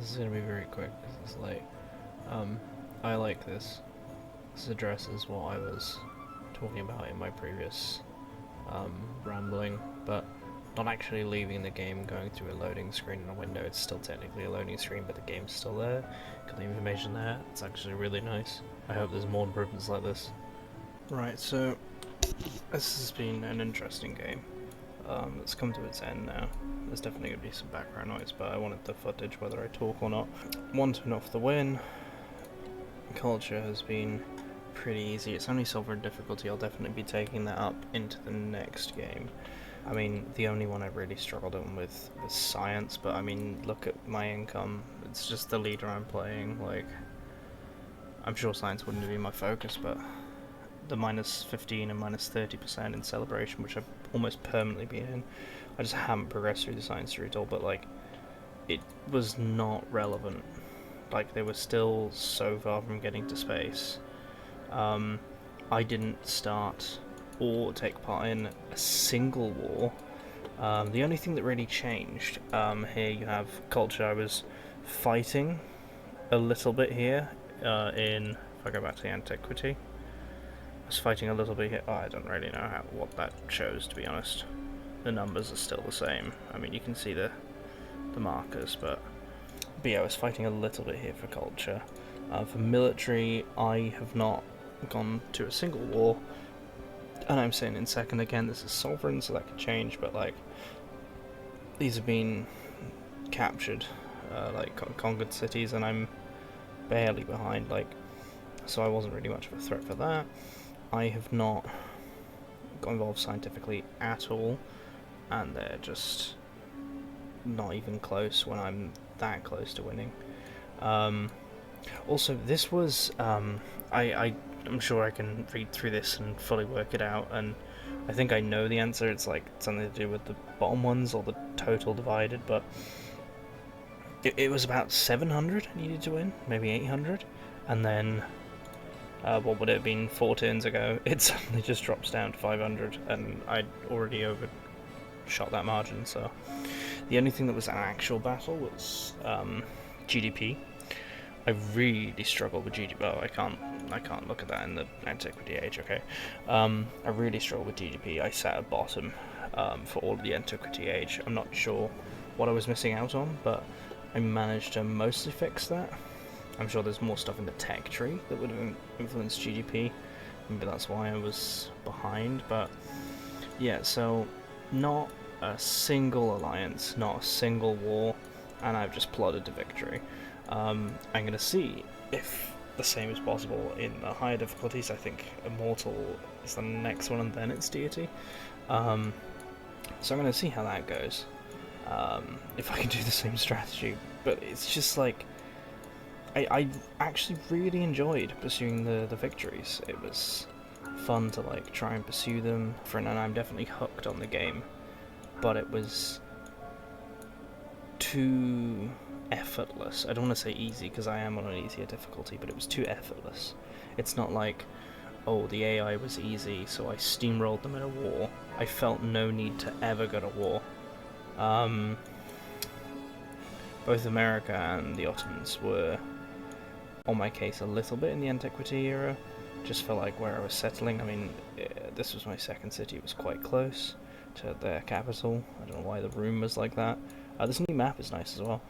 This is gonna be very quick. This is late. I like this. This addresses what I was talking about in my previous rambling, but not actually leaving the game, going through a loading screen in a window. It's still technically a loading screen, but the game's still there. Got the information there. It's actually really nice. I hope there's more improvements like this. Right, so this has been an interesting game. It's come to its end now. There's definitely going to be some background noise, but I wanted the footage whether I talk or not. 1-0 for the win. Culture has been pretty easy. It's only silver in difficulty. I'll definitely be taking that up into the next game. I mean, the only one I really struggled on with was science, but I mean, look at my income. It's just the leader I'm playing. Like, I'm sure science wouldn't be my focus, but the minus 15 and minus 30% in celebration, which I've almost permanently been in, I just haven't progressed through the science route at all, but like, it was not relevant. Like, they were still so far from getting to space. I didn't start or take part in a single war. The only thing that really changed, here you have culture. I was fighting a little bit here, if I go back to the antiquity. I was fighting a little bit here. Oh, I don't really know what that shows, to be honest. The numbers are still the same. I mean, you can see the markers, but yeah, I was fighting a little bit here for culture. For military, I have not gone to a single war, and I'm sitting in second again. This is sovereign, so that could change, but like, these have been captured, like conquered cities, and I'm barely behind, like, so I wasn't really much of a threat for that. I have not got involved scientifically at all, and they're just not even close when I'm that close to winning. Also, this was, I'm sure I can read through this and fully work it out, and I think I know the answer. It's like something to do with the bottom ones or the total divided, but it was about 700 needed to win, maybe 800, and then what would it have been 4 turns ago? It suddenly just drops down to 500, and I'd already overshot that margin. So the only thing that was an actual battle was GDP. I really struggled with GDP. Well, I can't look at that in the antiquity age. Okay, I really struggled with GDP. I sat at bottom for all of the antiquity age. I'm not sure what I was missing out on, but I managed to mostly fix that. I'm sure there's more stuff in the tech tree that would have influenced GDP. Maybe that's why I was behind. But yeah, so not a single alliance, not a single war, and I've just plodded to victory. I'm going to see if the same is possible in the higher difficulties. I think Immortal is the next one, and then it's Deity. So I'm going to see how that goes. If I can do the same strategy, but it's just like, I actually really enjoyed pursuing the victories. It was fun to like try and pursue them, and I'm definitely hooked on the game, but it was too effortless. I don't want to say easy, because I am on an easier difficulty, but it was too effortless. It's not like, oh, the AI was easy, so I steamrolled them in a war. I felt no need to ever go to war. Both America and the Ottomans were on my case a little bit in the antiquity era. Just felt like where I was settling. I mean, this was my second city. It was quite close to their capital. I don't know why the room was like that. This new map is nice as well.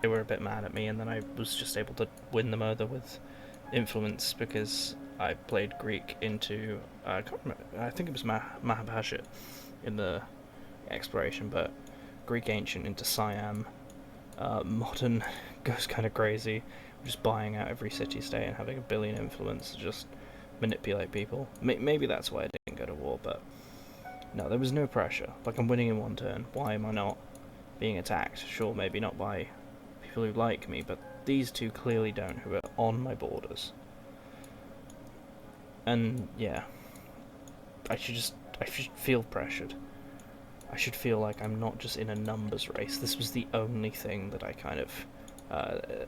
They were a bit mad at me, and then I was just able to win them over with influence because I played Greek into, I can't remember, I think it was Mahabharata in the exploration, but Greek ancient into Siam. Modern goes kind of crazy, just buying out every city-state and having 1 billion influence to just manipulate people. Maybe that's why I didn't go to war, but no, there was no pressure. Like, I'm winning in 1 turn. Why am I not being attacked? Sure, maybe not by people who like me, but these two clearly don't, who are on my borders. And yeah, I should feel pressured. I should feel like I'm not just in a numbers race. This was the only thing that I kind of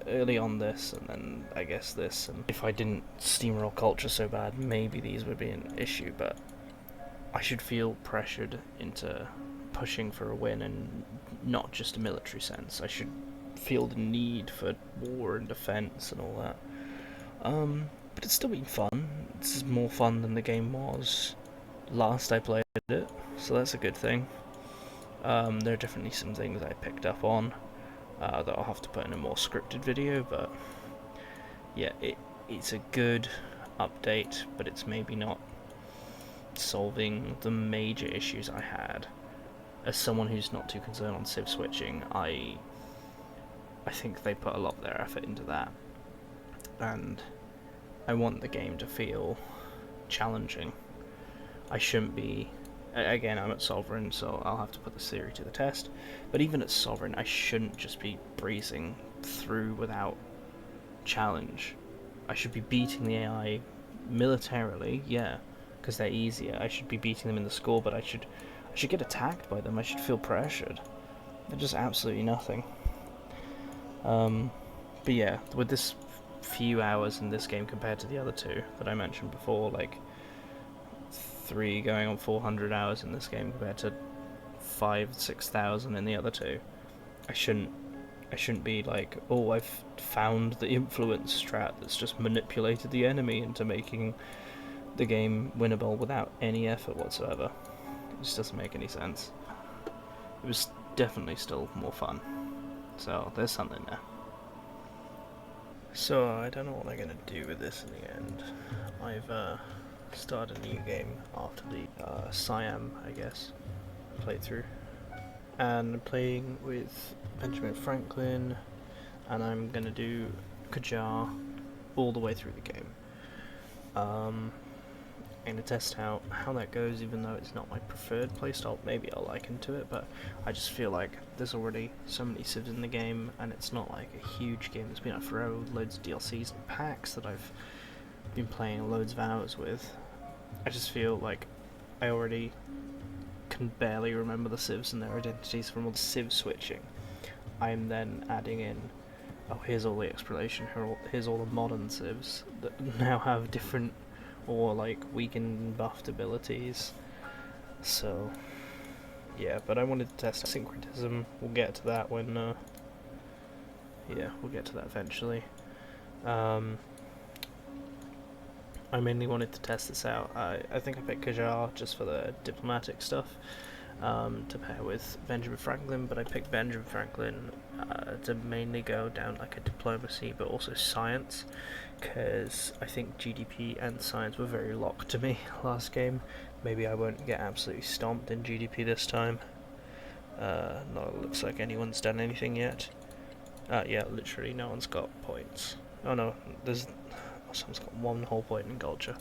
early on this, and then I guess this, and if I didn't steamroll culture so bad, maybe these would be an issue, but I should feel pressured into pushing for a win, and not just a military sense. I should feel the need for war and defense and all that. But it's still been fun. This is more fun than the game was last I played it, so that's a good thing. There are definitely some things I picked up on that I'll have to put in a more scripted video, but yeah, it's a good update, but it's maybe not solving the major issues I had. As someone who's not too concerned on Civ switching, I think they put a lot of their effort into that, and I want the game to feel challenging. I shouldn't be... Again, I'm at Sovereign, so I'll have to put this theory to the test, but even at Sovereign, I shouldn't just be breezing through without challenge. I should be beating the AI militarily, yeah, because they're easier. I should be beating them in the score, but I should get attacked by them. I should feel pressured. They're just absolutely nothing. But yeah, with this few hours in this game compared to the other two that I mentioned before, like 3 going on 400 hours in this game compared to 5,000-6,000 in the other two, I shouldn't be like, oh, I've found the influence strat that's just manipulated the enemy into making the game winnable without any effort whatsoever. It just doesn't make any sense. It was definitely still more fun, so there's something there. So I don't know what I'm gonna do with this in the end. I've started a new game after the Siam, I guess, playthrough, and I'm playing with Benjamin Franklin, and I'm gonna do Qajar all the way through the game. I'm gonna test out how that goes, even though it's not my preferred playstyle. Maybe I'll like into it, but I just feel like there's already so many Civs in the game, and it's not like a huge game that's been out forever with loads of DLCs and packs that I've been playing loads of hours with. I just feel like I already can barely remember the Civs and their identities from all the Civ switching. I'm then adding in, oh, here's all the exploration, here's all the modern Civs that now have different or like weakened and buffed abilities. So yeah, but I wanted to test Syncretism. We'll get to that when yeah, we'll get to that eventually. I mainly wanted to test this out. I think I picked Qajar just for the diplomatic stuff, to pair with Benjamin Franklin, but I picked Benjamin Franklin to mainly go down like a diplomacy but also science, because I think GDP and science were very locked to me last game. Maybe I won't get absolutely stomped in GDP this time. Not looks like anyone's done anything yet. Yeah, literally no one's got points. Oh no, someone's got 1 whole point in culture.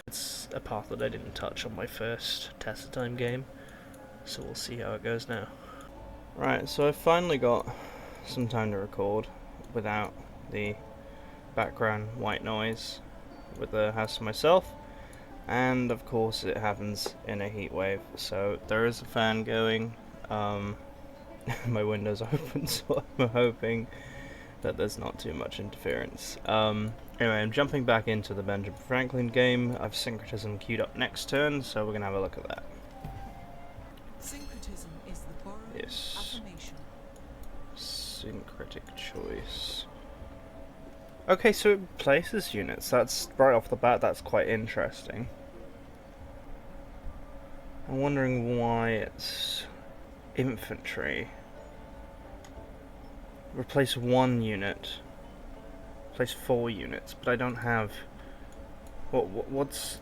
It's a path that I didn't touch on my first test time game, so we'll see how it goes now. Right, so I finally got some time to record without the background white noise with the house to myself, and of course it happens in a heat wave, so there is a fan going. My window's open, so I'm hoping that there's not too much interference. Anyway, I'm jumping back into the Benjamin Franklin game. I've Syncretism queued up next turn, so we're gonna have a look at that. Syncretism is the borrowed affirmation. Syncretic choice. Okay, so it places units. That's right off the bat, that's quite interesting. I'm wondering why it's infantry. Replace 1 unit. Replace 4 units, but I don't have... What's...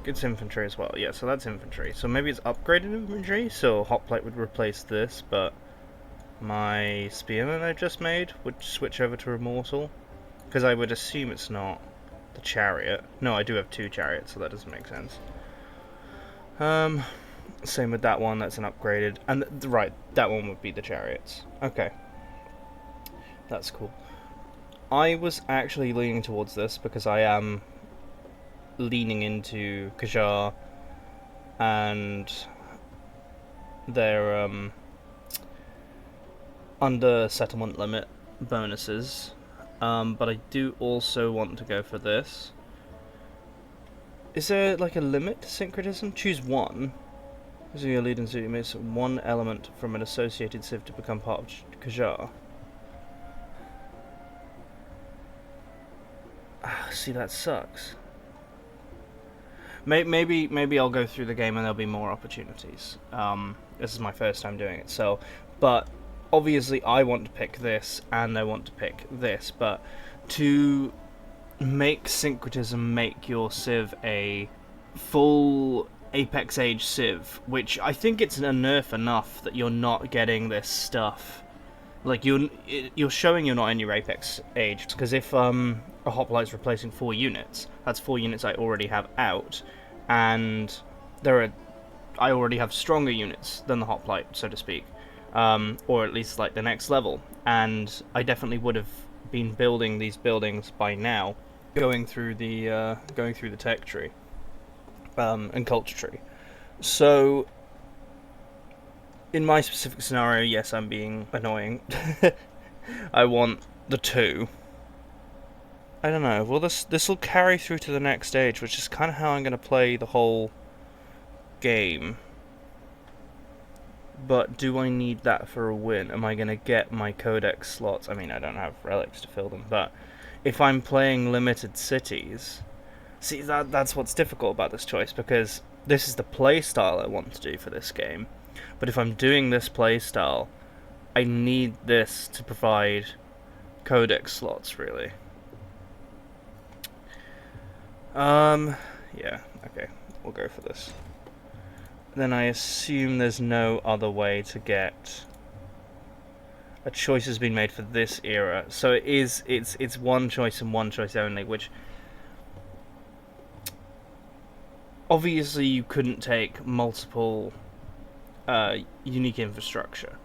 It's infantry as well, yeah, so that's infantry. So maybe it's upgraded infantry, so Hotplate would replace this, but my Spearman I just made would switch over to Immortal. Because I would assume it's not the Chariot. No, I do have 2 Chariots, so that doesn't make sense. Same with that one, that's an upgraded... And, right, that one would be the Chariots. Okay. That's cool. I was actually leaning towards this because I am leaning into Qajar and their under settlement limit bonuses, but I do also want to go for this. Is there like a limit to Syncretism? Choose 1. Using your lead in Civ, you miss 1 element from an associated Civ to become part of Qajar. See, that sucks. Maybe I'll go through the game and there'll be more opportunities. This is my first time doing it, so... But, obviously I want to pick this, and I want to pick this, but to make Syncretism make your Civ a full Apex Age Civ, which I think it's a nerf enough that you're not getting this stuff. Like, you're showing you're not in your Apex Age, because if a Hoplite's replacing 4 units, that's 4 units I already have out, and I already have stronger units than the Hoplite, so to speak, or at least like the next level, and I definitely would have been building these buildings by now, going through the tech tree and culture tree. So, in my specific scenario, yes, I'm being annoying. I want the 2. I don't know. Well, this will carry through to the next stage, which is kind of how I'm going to play the whole game. But do I need that for a win? Am I going to get my codex slots? I mean, I don't have relics to fill them, but if I'm playing limited cities... See, that's what's difficult about this choice, because this is the playstyle I want to do for this game. But if I'm doing this playstyle, I need this to provide codex slots, really. Yeah, okay, we'll go for this. Then I assume there's no other way to get... A choice has been made for this era, so it's one choice and one choice only, which... Obviously you couldn't take multiple unique infrastructure.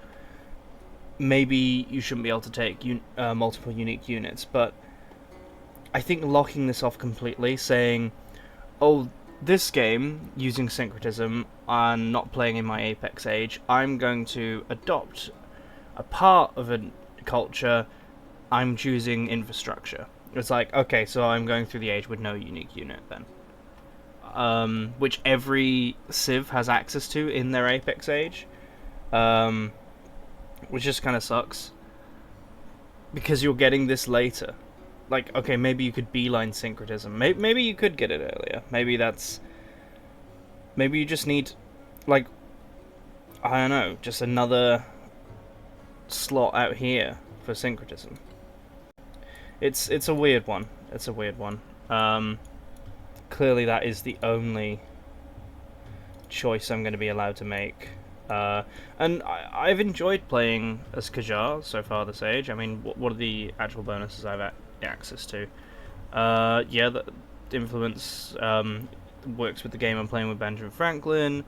Maybe you shouldn't be able to take multiple unique units, but I think locking this off completely, saying, oh, this game, using Syncretism, and not playing in my Apex Age, I'm going to adopt a part of a culture, I'm choosing infrastructure. It's like, okay, so I'm going through the age with no unique unit then. Which every Civ has access to in their Apex Age. Which just kind of sucks. Because you're getting this later. Like, okay, maybe you could beeline Syncretism. Maybe you could get it earlier. Maybe you just need, like, I don't know, just another slot out here for Syncretism. It's a weird one. It's a weird one. Clearly that is the only choice I'm going to be allowed to make. And I've enjoyed playing as Kajar so far this age. I mean, what are the actual bonuses I've access to? Yeah, the influence works with the game I'm playing with Benjamin Franklin.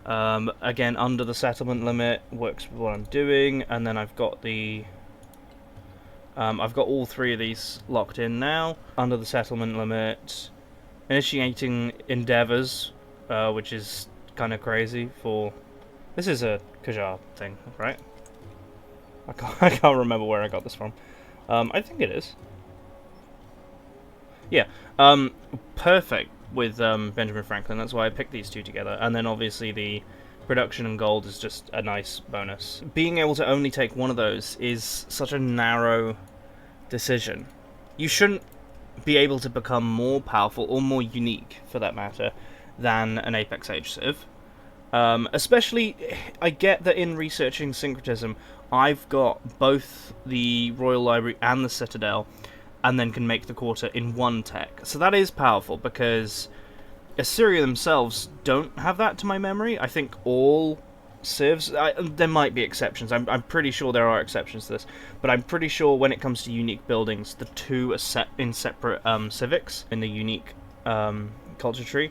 Again, under the settlement limit works with what I'm doing, and then I've got the... I've got all 3 of these locked in now. Under the settlement limit, initiating endeavors, which is kind of crazy for... This is a Kajar thing, right? I can't remember where I got this from. I think it is. Yeah, perfect with Benjamin Franklin, that's why I picked these 2 together. And then obviously the production and gold is just a nice bonus. Being able to only take one of those is such a narrow decision. You shouldn't be able to become more powerful, or more unique for that matter, than an Apex Age Civ. Especially, I get that in researching Syncretism, I've got both the Royal Library and the Citadel, and then can make the quarter in one tech. So that is powerful, because Assyria themselves don't have that to my memory. I think all Civs, there might be exceptions, I'm pretty sure there are exceptions to this, but I'm pretty sure when it comes to unique buildings, the 2 are set in separate civics in the unique culture tree.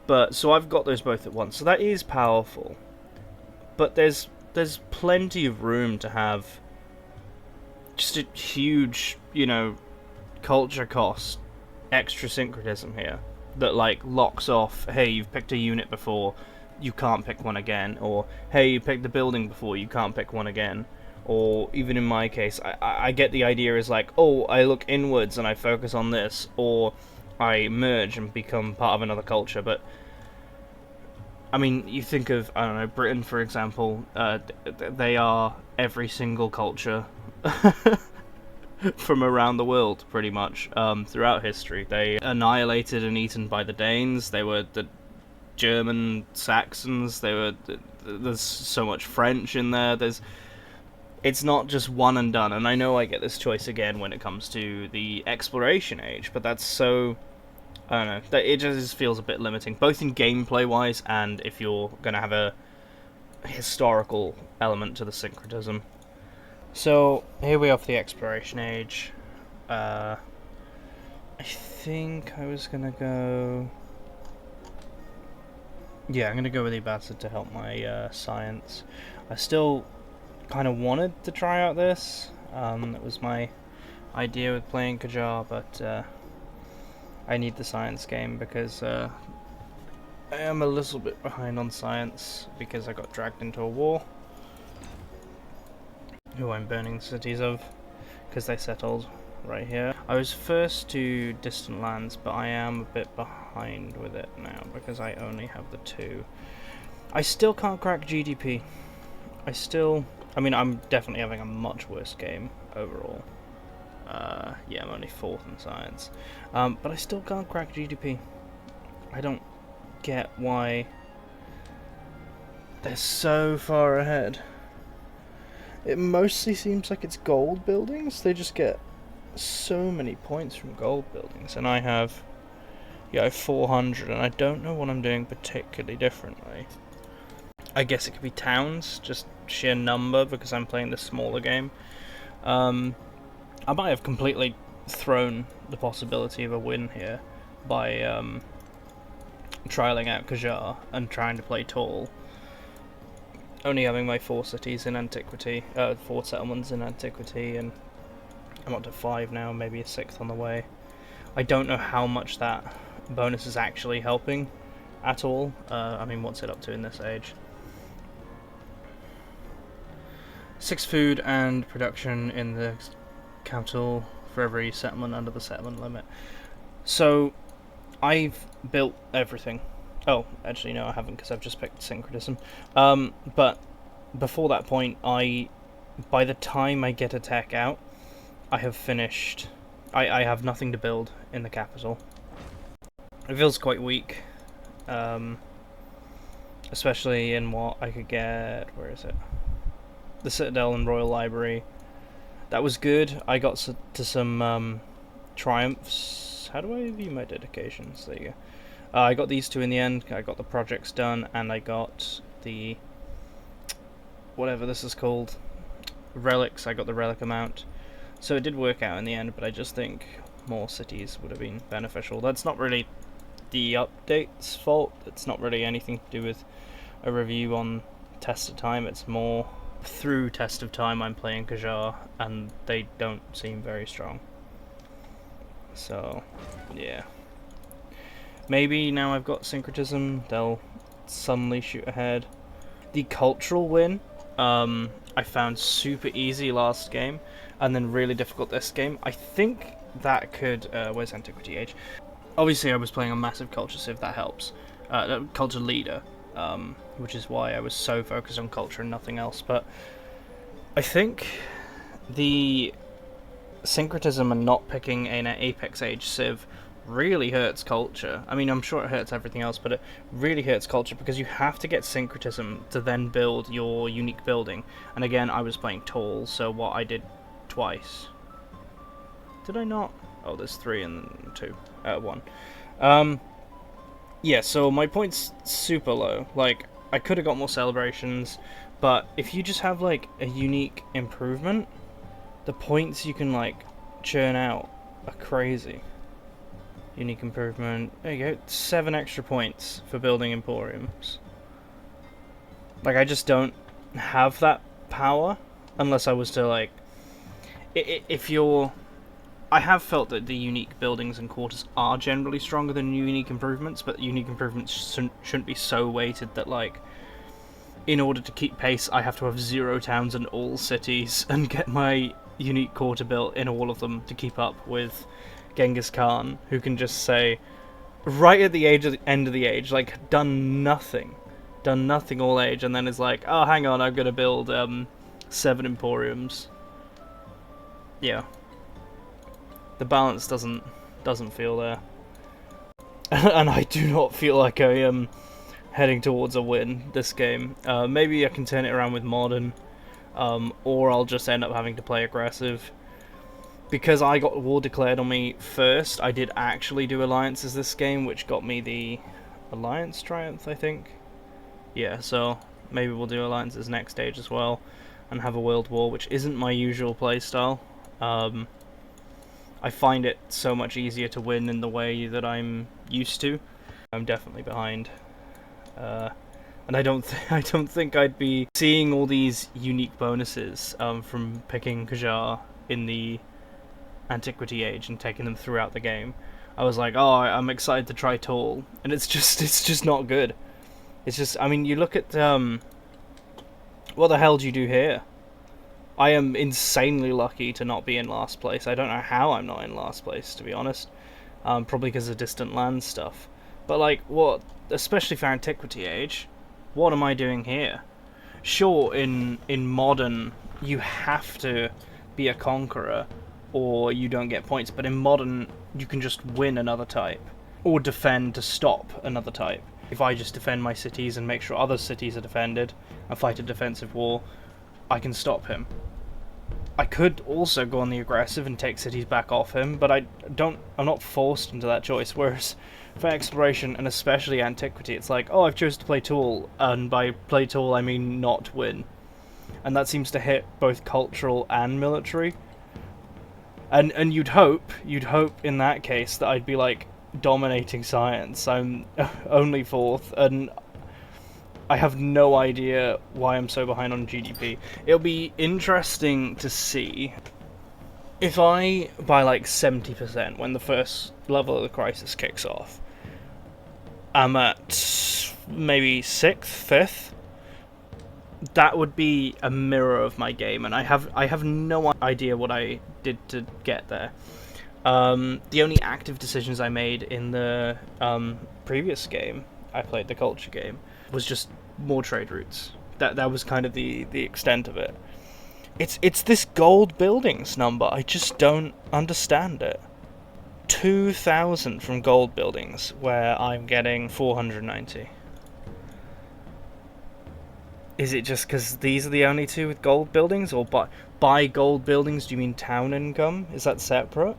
But, so I've got those both at once, so that is powerful. But there's plenty of room to have just a huge, you know, culture cost extra Syncretism here that, like, locks off, hey, you've picked a unit before, you can't pick one again, or hey, you picked the building before, you can't pick one again. Or even in my case, I get the idea is like, oh, I look inwards and I focus on this, or I merge and become part of another culture. But I mean, you think of, I don't know, Britain, for example, they are every single culture. from around the world, pretty much, throughout history. They annihilated and eaten by the Danes. They were the German Saxons. There's so much French in there. It's not just one and done. And I know I get this choice again when it comes to the exploration age, but that's so, I don't know, it just feels a bit limiting, both in gameplay wise and if you're gonna have a historical element to the syncretism. So here we are for the exploration age. I think I was gonna go. Yeah, I'm gonna go with Ibata to help my science. I still kind of wanted to try out this. That was my idea with playing Qajar, but I need the science game because I am a little bit behind on science because I got dragged into a war. Who I'm burning the cities of because they settled right here. I was first to distant lands, but I am a bit behind with it now because I only have the 2. I still can't crack GDP. I mean, I'm definitely having a much worse game overall. Yeah, I'm only 4th in science. But I still can't crack GDP. I don't get why they're so far ahead. It mostly seems like it's gold buildings. They just get so many points from gold buildings. And I have 400, and I don't know what I'm doing particularly differently. I guess it could be towns, just sheer number, because I'm playing the smaller game. I might have completely thrown the possibility of a win here by trialing out Qajar and trying to play tall. Only having my 4 cities in antiquity, 4 settlements in antiquity, and I'm up to 5 now, maybe a 6th on the way. I don't know how much that bonus is actually helping at all. I mean, what's it up to in this age? 6 food and production in the capital for every settlement under the settlement limit. So, I've built everything. Oh, actually no, I haven't, because I've just picked Syncretism. But before that point, by the time I get a tech out, I have finished. I have nothing to build in the capital. It feels quite weak, especially in what I could get. Where is it? The Citadel and Royal Library. That was good. I got to some triumphs. How do I view my dedications? There you go. I got these 2 in the end. I got the projects done, and I got the whatever this is called, relics. I got the relic amount, so it did work out in the end. But I just think more cities would have been beneficial. That's not really the update's fault. It's not really anything to do with a review on Test of Time. It's more through Test of Time I'm playing Qajar, and they don't seem very strong. So, yeah. Maybe now I've got Syncretism, they'll suddenly shoot ahead. The cultural win, I found super easy last game, and then really difficult this game. I think that could... where's Antiquity Age? Obviously I was playing a massive culture civ, that helps. Culture leader, which is why I was so focused on culture and nothing else. But I think the Syncretism and not picking an Apex Age civ really hurts culture. I mean, I'm sure it hurts everything else, but it really hurts culture because you have to get Syncretism to then build your unique building. And again, I was playing tall, so what I did twice. Did I not? Oh, there's 3 and 2. 1. Yeah, so my point's super low. Like, I could have got more celebrations, but if you just have, like, a unique improvement, the points you can, like, churn out are crazy. Unique improvement. There you go. 7 extra points for building Emporiums. Like, I just don't have that power unless I was to, like... If you're... I have felt that the unique buildings and quarters are generally stronger than unique improvements, but unique improvements shouldn't be so weighted that, like, in order to keep pace, I have to have 0 towns in all cities and get my unique quarter built in all of them to keep up with Genghis Khan, who can just say, right at the end of the age, like, done nothing all age, and then is like, oh, hang on, I'm gonna build 7 Emporiums. Yeah. The balance doesn't feel there. And I do not feel like I am heading towards a win this game. Maybe I can turn it around with modern, or I'll just end up having to play aggressive. Because I got war declared on me first, I did actually do alliances this game, which got me the alliance triumph, I think. Yeah, so maybe we'll do alliances next stage as well, and have a world war, which isn't my usual playstyle. I find it so much easier to win in the way that I'm used to. I'm definitely behind. And I don't think I'd be seeing all these unique bonuses from picking Qajar in the Antiquity Age and taking them throughout the game. I was like, oh, I'm excited to try Tall, and it's just not good. It's just, I mean, you look at what the hell do you do here? I am insanely lucky to not be in last place. I don't know how I'm not in last place, to be honest. Probably because of distant land stuff. But like, what, especially for Antiquity Age, what am I doing here? Sure, in modern, you have to be a conqueror, or you don't get points. But in modern, you can just win another type, or defend to stop another type. If I just defend my cities and make sure other cities are defended, and fight a defensive war, I can stop him. I could also go on the aggressive and take cities back off him, but I'm not forced into that choice. Whereas for exploration, and especially Antiquity, it's like, oh, I've chosen to play Tool, and by play Tool I mean not win. And that seems to hit both cultural and military. And you'd hope in that case that I'd be like dominating science. I'm only 4th, and I have no idea why I'm so behind on GDP. It'll be interesting to see if I, by like 70%, when the first level of the crisis kicks off, I'm at maybe 6th, 5th. That would be a mirror of my game, and I have no idea what I did to get there. The only active decisions I made in the previous game, I played the culture game, was just more trade routes. That was kind of the extent of it. It's this gold buildings number. I just don't understand it. 2,000 from gold buildings, where I'm getting 490. Is it just because these are the only 2 with gold buildings, or by gold buildings do you mean town income? Is that separate?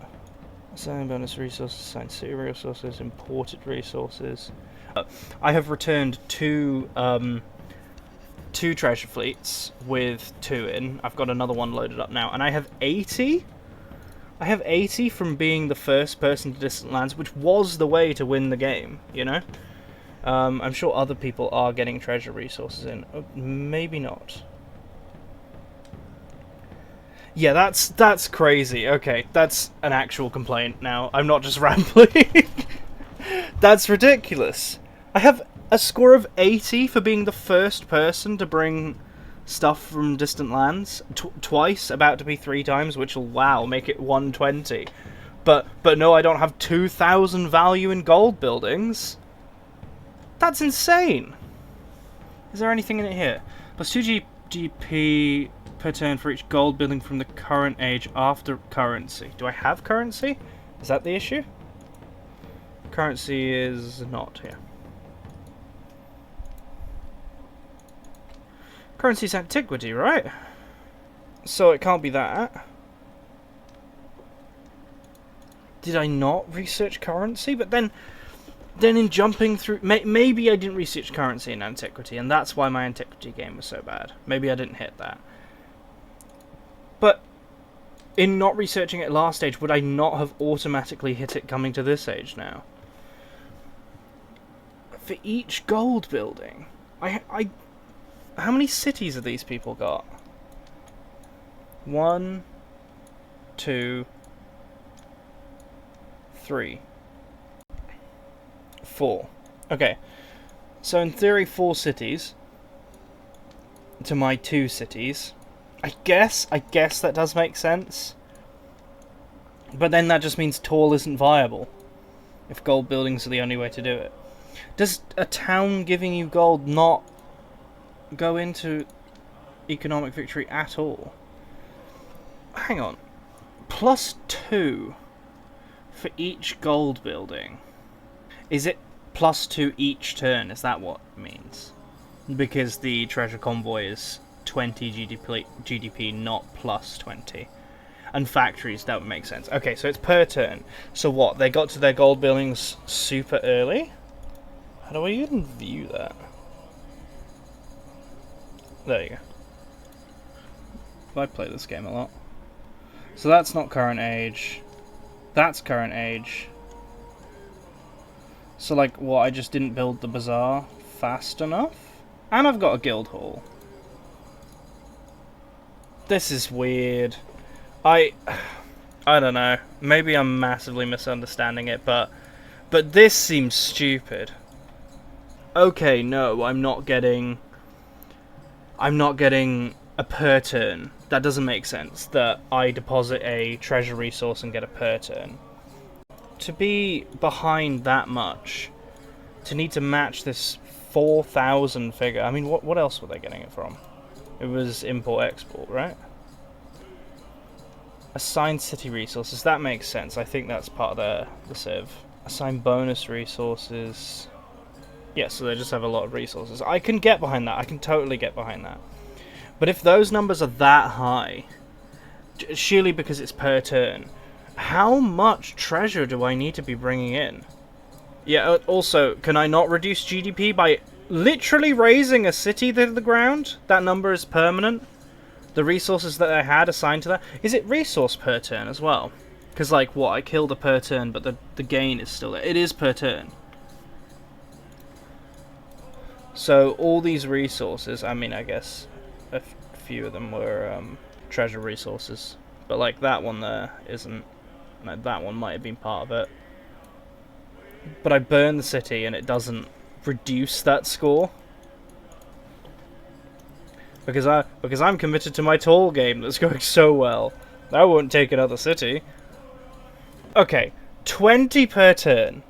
Assign bonus resources, assign city resources, imported resources. I have returned 2 treasure fleets with 2 in. I've got another one loaded up now, and I have 80. I have 80 from being the first person to distant lands, which was the way to win the game, you know? I'm sure other people are getting treasure resources in. Oh, maybe not. Yeah, that's crazy. Okay, that's an actual complaint now. I'm not just rambling. That's ridiculous. I have a score of 80 for being the first person to bring stuff from distant lands. Twice, about to be 3 times, which will, wow, make it 120. But no, I don't have 2,000 value in gold buildings. That's insane. Is there anything in it here? Plus 2 GP per turn for each gold building from the current age after currency. Do I have currency? Is that the issue? Currency is not here. Currency's antiquity, right? So it can't be that. Did I not research currency? But then in jumping through... Maybe I didn't research currency in Antiquity, and that's why my Antiquity game was so bad. Maybe I didn't hit that. But in not researching it last stage, would I not have automatically hit it coming to this age now? For each gold building, how many cities have these people got? 1, 2, 3, 4. Okay, so in theory 4 cities to my 2 cities. I guess that does make sense. But then that just means tall isn't viable if gold buildings are the only way to do it. Does a town giving you gold not go into economic victory at all? Hang on. +2. For each gold building. Is it +2 each turn? Is that what it means? Because the treasure convoy is 20 GDP, not +20. And factories, that would make sense. Okay, so it's per turn. So what? They got to their gold buildings super early? How do I even view that? There you go. I play this game a lot. So that's not current age. That's current age. So like, what, I just didn't build the bazaar fast enough? And I've got a guild hall. This is weird. I don't know. Maybe I'm massively misunderstanding it, but this seems stupid. Okay, no, I'm not getting a per turn. That doesn't make sense, that I deposit a treasure resource and get a per turn. To be behind that much, to need to match this 4,000 figure, I mean, what else were they getting it from? It was import-export, right? Assign city resources, that makes sense. I think that's part of the Civ. Assign bonus resources. Yeah, so they just have a lot of resources. I can get behind that. I can totally get behind that. But if those numbers are that high, surely because it's per turn, how much treasure do I need to be bringing in? Yeah, also, can I not reduce GDP by literally raising a city to the ground? That number is permanent? The resources that I had assigned to that? Is it resource per turn as well? Because, like, what? I killed a per turn, but the gain is still there. It is per turn. So, all these resources, I mean, I guess a few of them were treasure resources. But, like, that one there isn't. Like, that one might have been part of it. But I burned the city and it doesn't reduce that score. Because I'm committed to my tall game that's going so well. I won't take another city. Okay, 20 per turn.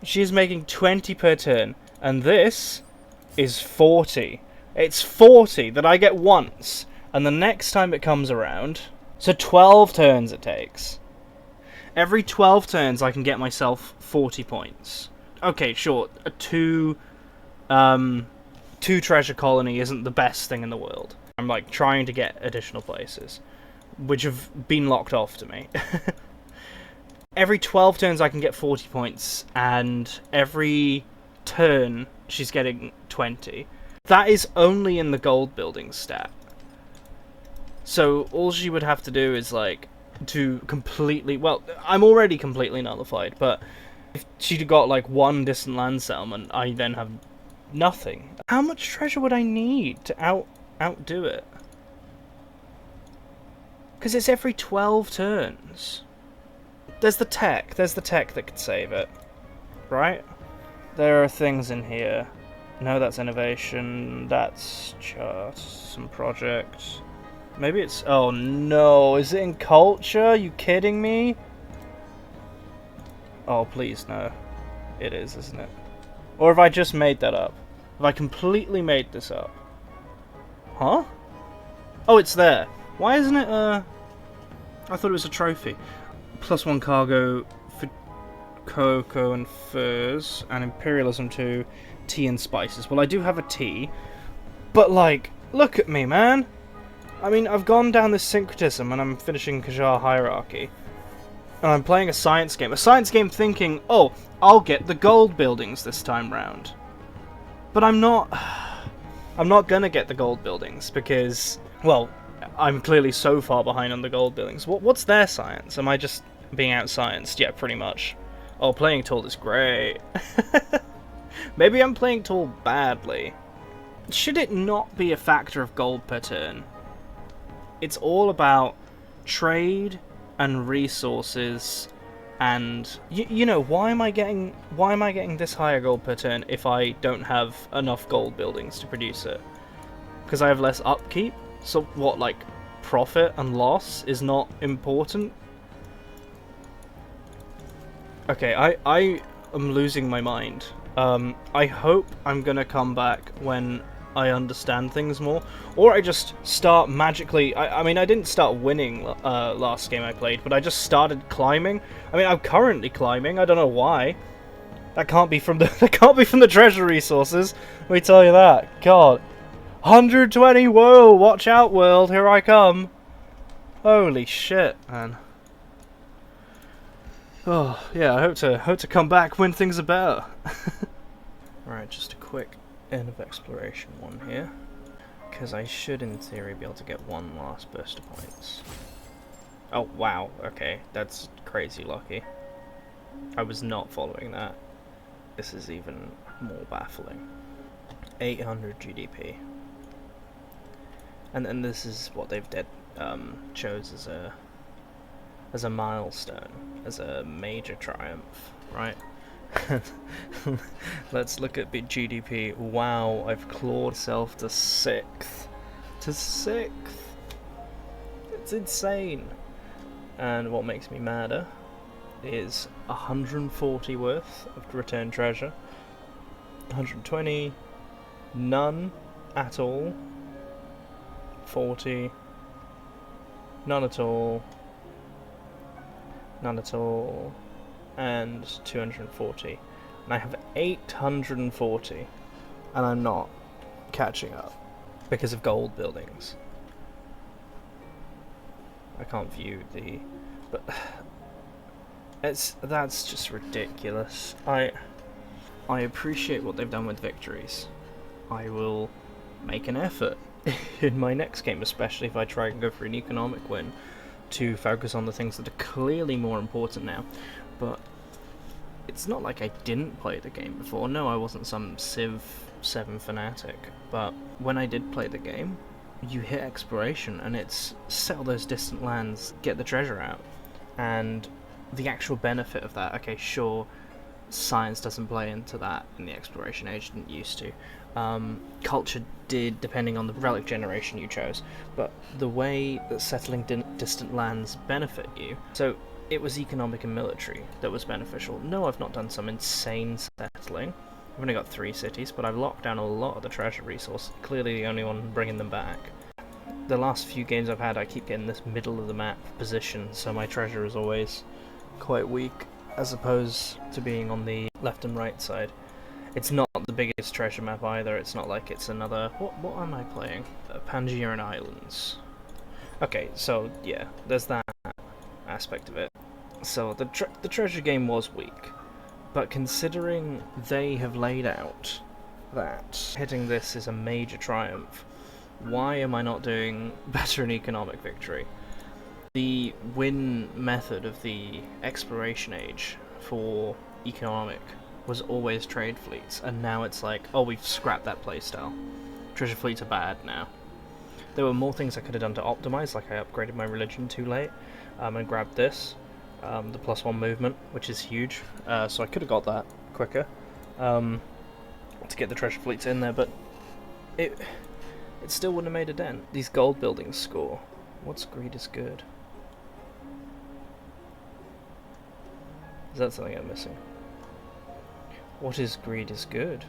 She's making 20 per turn. And this is 40. It's 40 that I get once. And the next time it comes around... So 12 turns it takes. Every 12 turns I can get myself 40 points. Okay, sure. A two treasure colony isn't the best thing in the world. I'm like trying to get additional places, which have been locked off to me. Every 12 turns I can get 40 points, and every turn she's getting 20. That is only in the gold building stat. So all she would have to do is like to completely, well, I'm already completely nullified, but if she'd got like one distant land settlement, I then have nothing. How much treasure would I need to outdo it? Because it's every 12 turns. There's the tech that could save it, right? There are things in here. No, that's innovation, that's charts, some projects. Maybe it's... Oh no, is it in culture? Are you kidding me? Oh, please, no. It is, isn't it? Or have I just made that up? Have I completely made this up? Huh? Oh, it's there. Why isn't it, I thought it was a trophy. +1 cargo for cocoa and furs, and imperialism to tea and spices. Well, I do have a tea, but, like, look at me, man. I mean, I've gone down this syncretism and I'm finishing Qajar hierarchy. And I'm playing a science game. A science game thinking, oh, I'll get the gold buildings this time round. But I'm not gonna get the gold buildings because, well, I'm clearly so far behind on the gold buildings. What's their science? Am I just being out-scienced? Yeah, pretty much. Oh, playing tall is great. Maybe I'm playing tall badly. Should it not be a factor of gold per turn? It's all about trade and resources, and you know, why am I getting this higher gold per turn if I don't have enough gold buildings to produce it? Because I have less upkeep? So what, like, profit and loss is not important? Okay, I am losing my mind. I hope I'm gonna come back when I understand things more, or I just start magically. I mean, I didn't start winning last game I played, but I just started climbing. I mean, I'm currently climbing. I don't know why. That can't be from the that can't be from the treasure resources. Let me tell you that. God, 120. Whoa! Watch out, world! Here I come. Holy shit, man. Oh yeah, I hope to come back when things are better. Right, just a quick end of exploration one here, because I should in theory be able to get one last burst of points. Oh wow, okay, that's crazy lucky. I was not following that. This is even more baffling. 800 GDP. And then this is what they've chose as a milestone, as a major triumph, right? Let's look at GDP. Wow, I've clawed myself to 6th. To 6th! It's insane! And what makes me madder is 140 worth of returned treasure. 120, none at all. 40, none at all. None at all. And 240. And I have 840. And I'm not catching up because of gold buildings. I can't view the... but that's just ridiculous. I appreciate what they've done with Victories. I will make an effort in my next game, especially if I try and go for an economic win, to focus on the things that are clearly more important now. But it's not like I didn't play the game before. No, I wasn't some Civ 7 fanatic. But when I did play the game, you hit exploration and it's settle those distant lands, get the treasure out. And the actual benefit of that, okay, sure, science doesn't play into that in the exploration age, didn't used to. Culture did, depending on the relic generation you chose, but the way that settling distant lands benefit you, so it was economic and military that was beneficial. No, I've not done some insane settling. I've only got 3 cities, but I've locked down a lot of the treasure resource, clearly the only one bringing them back. The last few games I've had, I keep getting this middle of the map position, so my treasure is always quite weak, as opposed to being on the left and right side. It's not the biggest treasure map either. It's not like it's another... What am I playing? Pangaean Islands. Okay, so yeah, there's that aspect of it. So the treasure game was weak, but considering they have laid out that hitting this is a major triumph, why am I not doing better in economic victory? The win method of the exploration age for economic was always trade fleets, and now it's like, oh, we've scrapped that playstyle. Treasure fleets are bad now. There were more things I could have done to optimize, like I upgraded my religion too late, and grabbed this, the +1 movement, which is huge, so I could have got that quicker, to get the treasure fleets in there, but it still wouldn't have made a dent. These gold buildings score. What's greed is good? Is that something I'm missing? What is greed is good?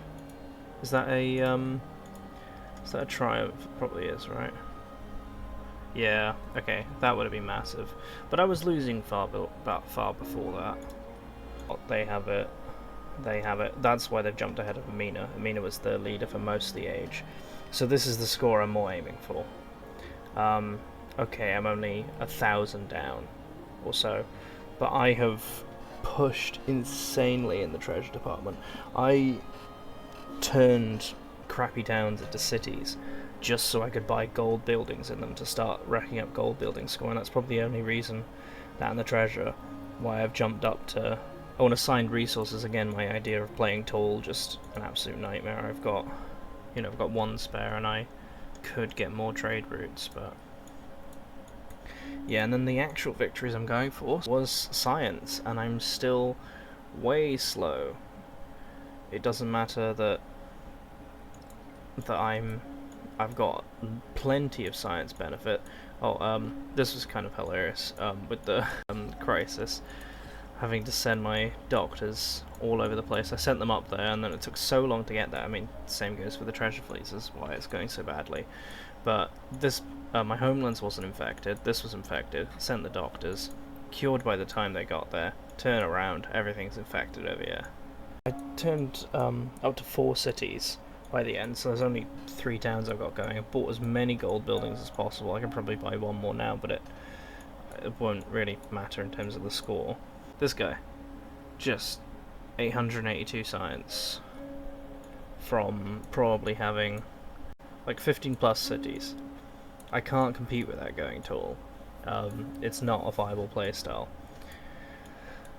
Is that a triumph? It probably is, right? Yeah, okay, that would have been massive. But I was losing far before that. Oh, they have it. They have it. That's why they've jumped ahead of Amina. Amina was the leader for most of the age. So this is the score I'm more aiming for. Okay, I'm only 1,000 down or so. But I have pushed insanely in the treasure department. I turned crappy towns into cities just so I could buy gold buildings in them to start racking up gold building score, and that's probably the only reason, that and the treasure, why I've jumped up to... Oh, and assigned resources, again, my idea of playing tall, just an absolute nightmare. I've got 1 spare and I could get more trade routes, but... Yeah, and then the actual victories I'm going for was science, and I'm still way slow. It doesn't matter that I've got plenty of science benefit. Oh, this was kind of hilarious with the crisis. having to send my doctors all over the place. I sent them up there, and then it took so long to get there. I mean, same goes for the treasure fleets, is why it's going so badly. But this, my homelands wasn't infected. This was infected. Sent the doctors, cured by the time they got there. Turn around, everything's infected over here. I turned up to 4 cities by the end, so there's only 3 towns I've got going. I bought as many gold buildings as possible. I could probably buy 1 more now, but it won't really matter in terms of the score. This guy, just 882 science from probably having like 15 plus cities. I can't compete with that going tall. It's not a viable playstyle,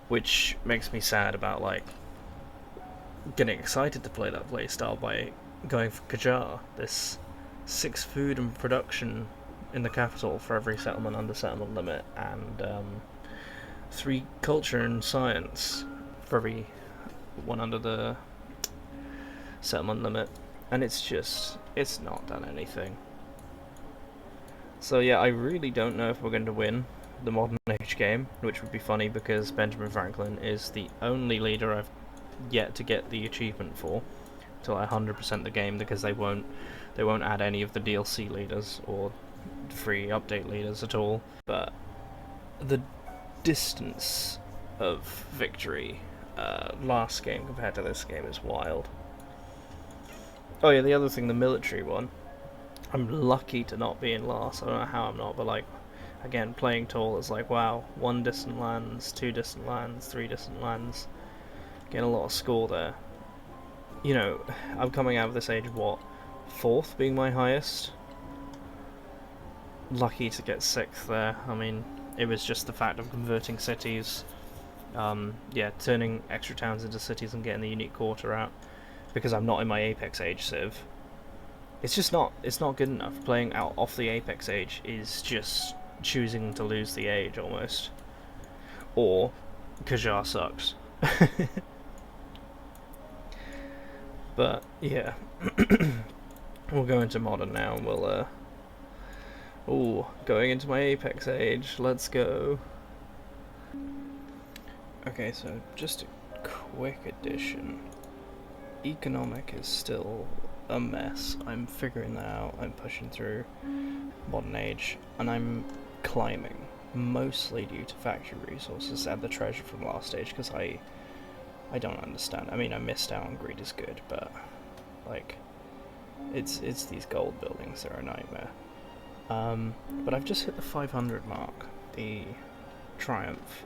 which makes me sad about like getting excited to play that playstyle by going for Qajar, this 6 food and production in the capital for every settlement under settlement limit, and 3 culture and science for every one under the settlement limit, and it's not done anything. So yeah, I really don't know if we're going to win the modern age game, which would be funny because Benjamin Franklin is the only leader I've yet to get the achievement for till I 100% the game, because they won't add any of the DLC leaders or free update leaders at all. But the distance of victory last game compared to this game is wild. Oh yeah, the other thing, the military one, I'm lucky to not be in last. I don't know how I'm not, but like, again, playing tall is like, wow, 1 distant lands, 2 distant lands, 3 distant lands, getting a lot of score there. You know, I'm coming out of this age of what, 4th being my highest? Lucky to get 6th there. I mean, it was just the fact of converting cities, yeah, turning extra towns into cities and getting the unique quarter out, because I'm not in my Apex age civ. It's not good enough. Playing out off the Apex age is just choosing to lose the age almost. Or Qajar sucks. But yeah. We'll go into modern now, and we'll going into my Apex age, let's go. Okay, so just a quick addition. Economic is still a mess. I'm figuring that out. I'm pushing through modern age, and I'm climbing, mostly due to factory resources and the treasure from last stage, because I don't understand. I mean, I missed out on greed is good, but like, it's these gold buildings that are a nightmare. But I've just hit the 500 mark, the triumph,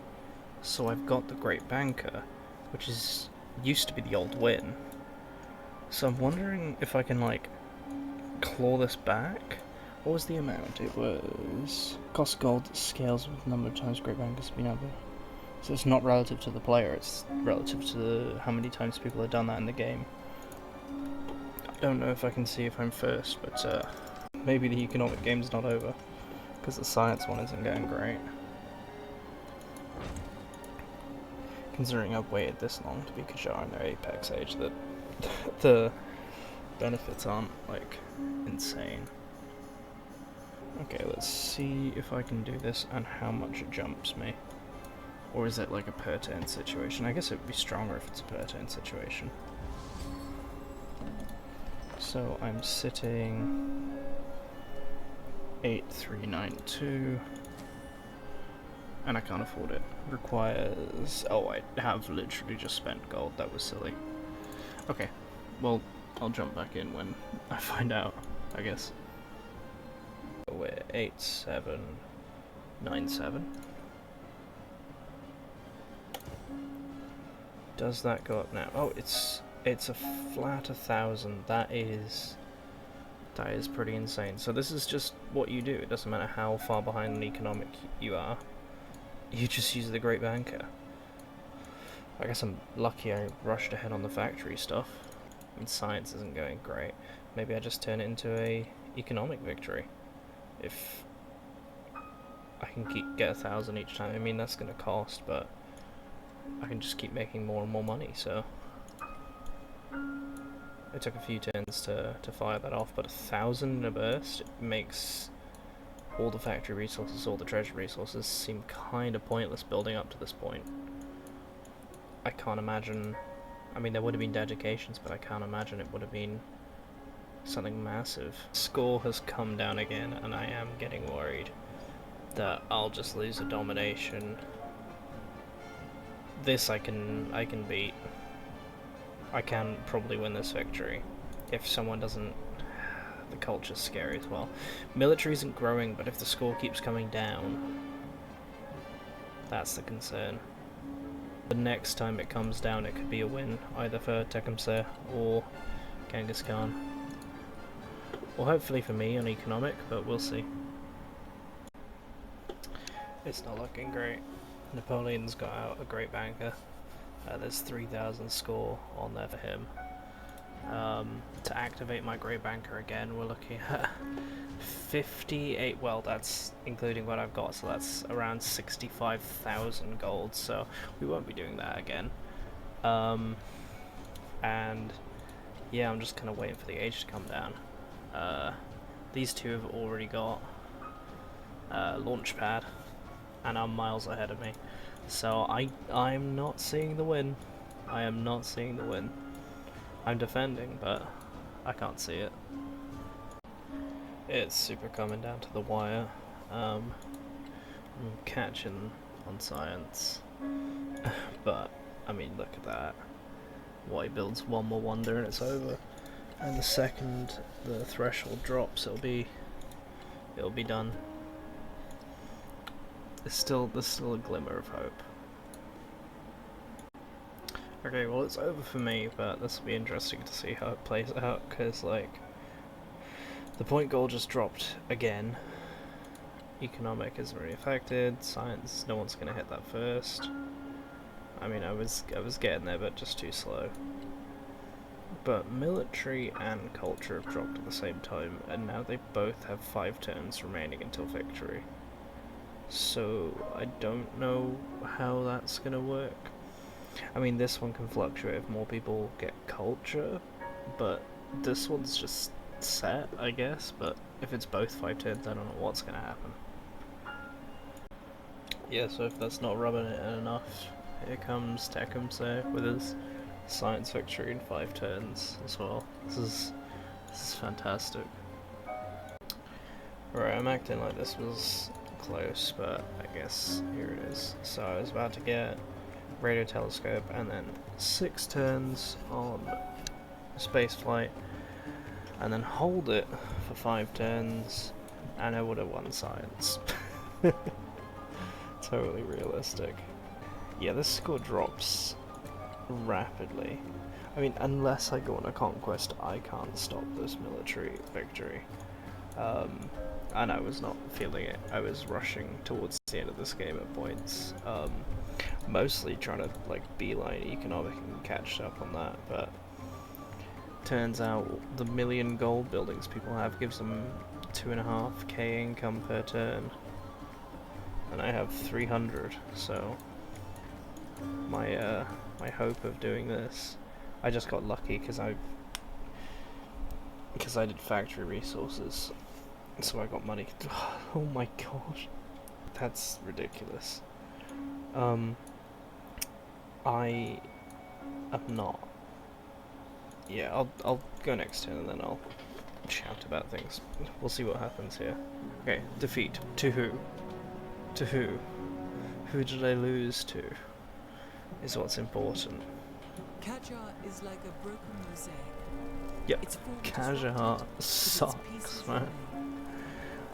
so I've got the Great Banker, which used to be the old win. So I'm wondering if I can like claw this back. What was the amount? It was cost gold scales with the number of times Great Bankers have been able. So it's not relative to the player, it's relative to how many times people have done that in the game. I don't know if I can see if I'm first, but maybe the economic game's not over, because the science one isn't going great. Considering I've waited this long to be Qajar in their Apex age, that the benefits aren't, like, insane. Okay, let's see if I can do this and how much it jumps me. Or is it like a per turn situation? I guess it would be stronger if it's a per turn situation. So I'm sitting 8392, and I can't afford it. Requires... oh, I have literally just spent gold. That was silly. Okay, well, I'll jump back in when I find out, I guess. We're 8797. Does that go up now? Oh, it's a flat 1,000. That is pretty insane. So this is just what you do. It doesn't matter how far behind an economic you are. You just use the Great Banker. I guess I'm lucky I rushed ahead on the factory stuff. I mean, science isn't going great. Maybe I just turn it into a economic victory. If I can get 1,000 each time. I mean, that's going to cost, but I can just keep making more and more money, so... It took a few turns to fire that off, but 1,000 in a burst makes all the factory resources, all the treasure resources seem kind of pointless building up to this point. I can't imagine. I mean, there would have been dedications, but I can't imagine it would have been something massive. Score has come down again, and I am getting worried that I'll just lose a domination. This I can beat. I can probably win this victory if someone doesn't. The culture's scary as well. Military isn't growing, but if the score keeps coming down, that's the concern. The next time it comes down, it could be a win, either for Tecumseh or Genghis Khan. Or hopefully for me on economic, but we'll see. It's not looking great. Napoleon's got out a great banker. There's 3,000 score on there for him. To activate my great banker again, we're looking at 58, well that's including what I've got, so that's around 65,000 gold, so we won't be doing that again. And yeah, I'm just kind of waiting for the age to come down. These two have already got launch pad and are miles ahead of me, so I'm not seeing the win. I am not seeing the win. I'm defending, but I can't see it. It's super coming down to the wire. I'm catching on science, but I mean, look at that. Why builds one more wonder and it's over. And the second the threshold drops, it'll be done. There's still a glimmer of hope. Okay, well it's over for me, but this will be interesting to see how it plays out, because like, the point goal just dropped again. Economic isn't really affected, science, no one's gonna hit that first. I mean, I was getting there, but just too slow. But military and culture have dropped at the same time, and now they both have 5 turns remaining until victory. So I don't know how that's gonna work. I mean, this one can fluctuate if more people get culture, but this one's just set, I guess. But if it's both 5 turns, I don't know what's gonna happen. Yeah, so if that's not rubbing it in enough, here comes Tecumseh with his science victory in 5 turns as well. This is fantastic. Right, I'm acting like this was close, but I guess here it is. So I was about to get radio telescope and then 6 turns on space flight, and then hold it for 5 turns, and I would have won science. Totally realistic. Yeah, this score drops rapidly. I mean, unless I go on a conquest, I can't stop this military victory. And I was not feeling it. I was rushing towards the end of this game at points. Mostly trying to like beeline economic and catch up on that, but turns out the 1,000,000 gold buildings people have gives them 2.5k income per turn, and I have 300. So my hope of doing this, I just got lucky because I did factory resources, so I got money. Oh my gosh, that's ridiculous. I am not. Yeah, I'll go next turn and then I'll shout about things. We'll see what happens here. Okay, defeat. To who? To who? Who did I lose to? Is what's important. Kajar is like a broken mosaic. Yep, Its form Kajar disrupted, but its sucks, pieces man. remain.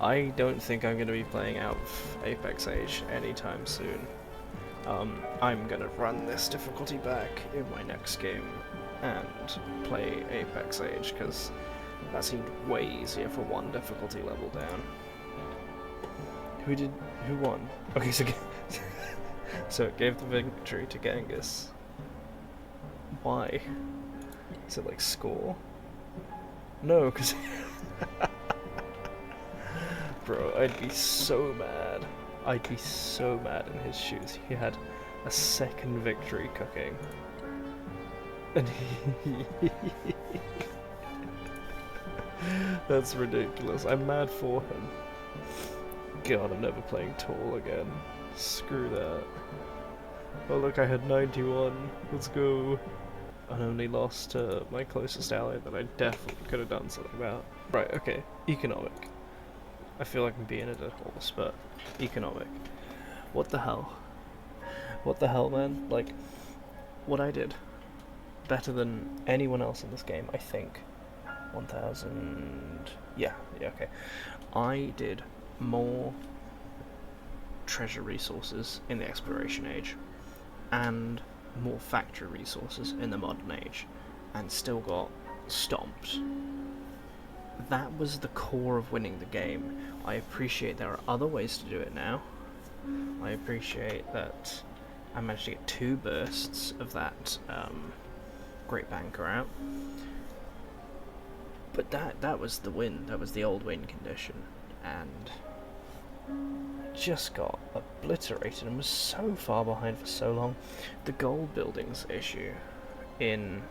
I don't think I'm going to be playing out of Apex Age anytime soon. I'm going to run this difficulty back in my next game and play Apex Age, because that seemed way easier for one difficulty level down. Who won? Okay, so it gave the victory to Genghis. Why? Is it like score? No, because bro, I'd be so mad. I'd be so mad in his shoes. He had a second victory cooking. And that's ridiculous. I'm mad for him. God, I'm never playing tall again. Screw that. Oh look, I had 91. Let's go. I only lost to my closest ally that I definitely could have done something about. Right, okay. Economic. I feel like I'm being a dead horse, but economic. What the hell? What the hell, man? Like, what I did better than anyone else in this game, I think. 1,000... Yeah, okay. I did more treasure resources in the exploration age and more factory resources in the modern age and still got stomped. That was the core of winning the game. I appreciate there are other ways to do it now. I appreciate that I managed to get 2 bursts of that Great Banker out. But that was the win, that was the old win condition, and just got obliterated and was so far behind for so long. The gold buildings issue in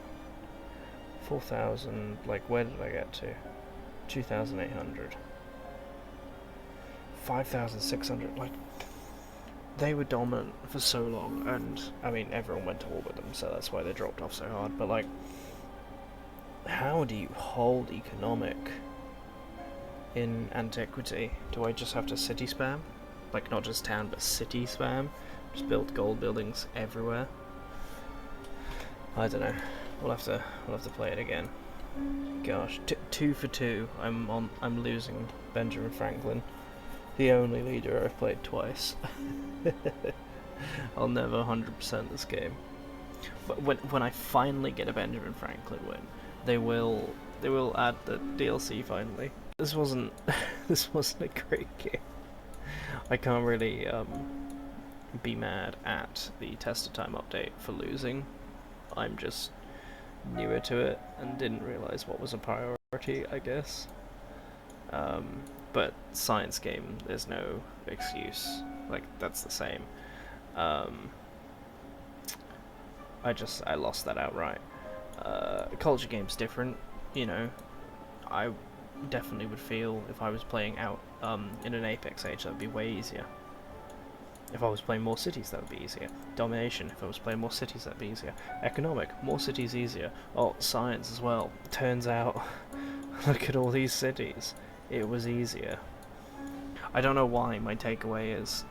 4,000, like where did I get to? 2,800. 5,600, like they were dominant for so long, and I mean everyone went to war with them, so that's why they dropped off so hard, but like how do you hold economic in antiquity? Do I just have to city spam? Like not just town but city spam? Just build gold buildings everywhere? I don't know. We'll have to play it again. Gosh, 2 for 2. I'm losing Benjamin Franklin, the only leader I've played twice. I'll never 100% this game. But when I finally get a Benjamin Franklin win, they will add the DLC finally. This wasn't a great game. I can't really be mad at the Test of Time update for losing. I'm just newer to it and didn't realize what was a priority, I guess. But science game, there's no excuse. Like that's the same. I lost that outright. Culture game's different, you know. I definitely would feel if I was playing out in an Apex age, that would be way easier. If I was playing more cities, that would be easier. Domination, if I was playing more cities, that would be easier. Economic, more cities easier. Oh, science as well. Turns out, look at all these cities. It was easier. I don't know why my takeaway is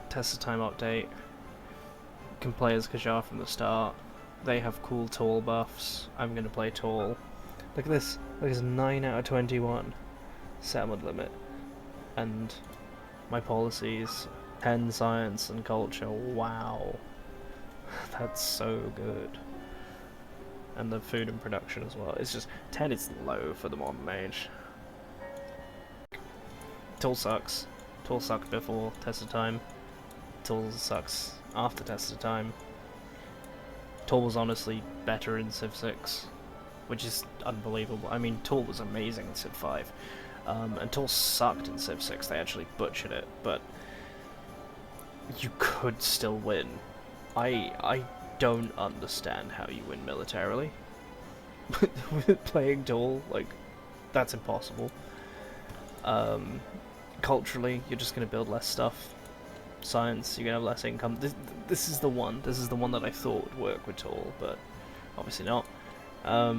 Test of Time update. Can play as Kajar from the start. They have cool tall buffs. I'm gonna play tall. Look at this. Look, it's 9 out of 21 settlement limit. And my policies, 10 science and culture. Wow. That's so good. And the food and production as well. It's just 10 is low for the modern age. Tall sucks. Tall sucked before Test of Time. Tall sucks after Test of Time. Tall was honestly better in Civ 6, which is unbelievable. I mean, Tall was amazing in Civ 5, and Tall sucked in Civ 6. They actually butchered it, but you could still win. I don't understand how you win militarily. With playing Tall, like, that's impossible. Culturally, you're just going to build less stuff. Science, you're going to have less income. This is the one. This is the one that I thought would work with Tall, but obviously not. I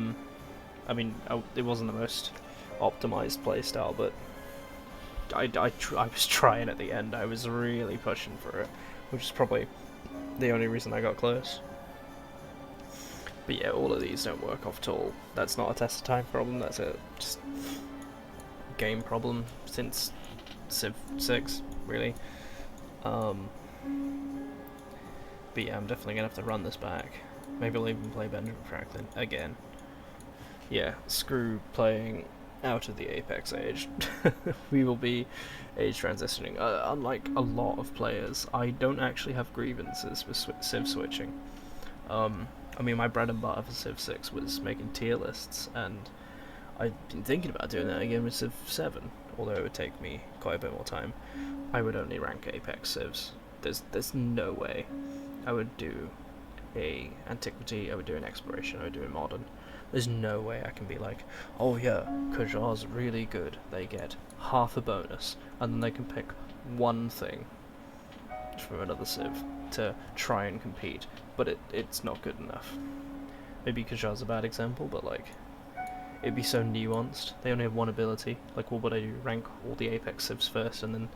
mean, it wasn't the most optimized playstyle, but I was trying at the end. I was really pushing for it, which is probably the only reason I got close. But yeah, all of these don't work off Tall. That's not a Test of Time problem, that's a just game problem since Civ 6, really. But yeah, I'm definitely gonna have to run this back. Maybe I'll even play Benjamin Franklin again. Yeah, screw playing out of the Apex age. We will be age transitioning. Unlike a lot of players, I don't actually have grievances with Civ switching. I mean, my bread and butter for Civ 6 was making tier lists, and I've been thinking about doing that again with Civ 7, although it would take me quite a bit more time. I would only rank Apex Civs. There's no way. I would do a Antiquity, I would do an Exploration, I would do a Modern. There's no way I can be like, oh yeah, Kajar's really good, they get half a bonus, and then they can pick one thing from another Civ to try and compete, but it's not good enough. Maybe Kajar's a bad example, but like, it'd be so nuanced. They only have one ability. Like, what would I do? Rank all the Apex Civs first and then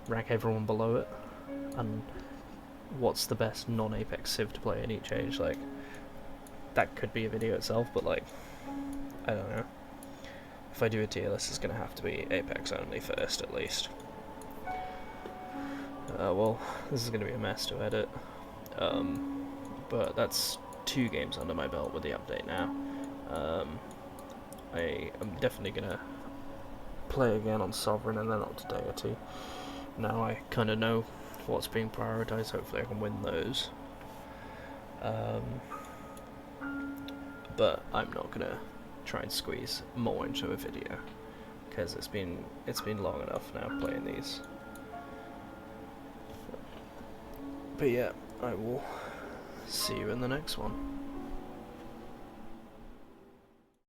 rank everyone below it? And what's the best non-Apex Civ to play in each age? Like, that could be a video itself, but like, I don't know. If I do a tier list, it's gonna have to be Apex only first, at least. Well, this is gonna be a mess to edit. But that's 2 games under my belt with the update now. I am definitely gonna play again on Sovereign and then on to Deity. Now I kind of know what's being prioritised. Hopefully I can win those. But I'm not gonna try and squeeze more into a video because it's been long enough now playing these. But yeah, I will see you in the next one.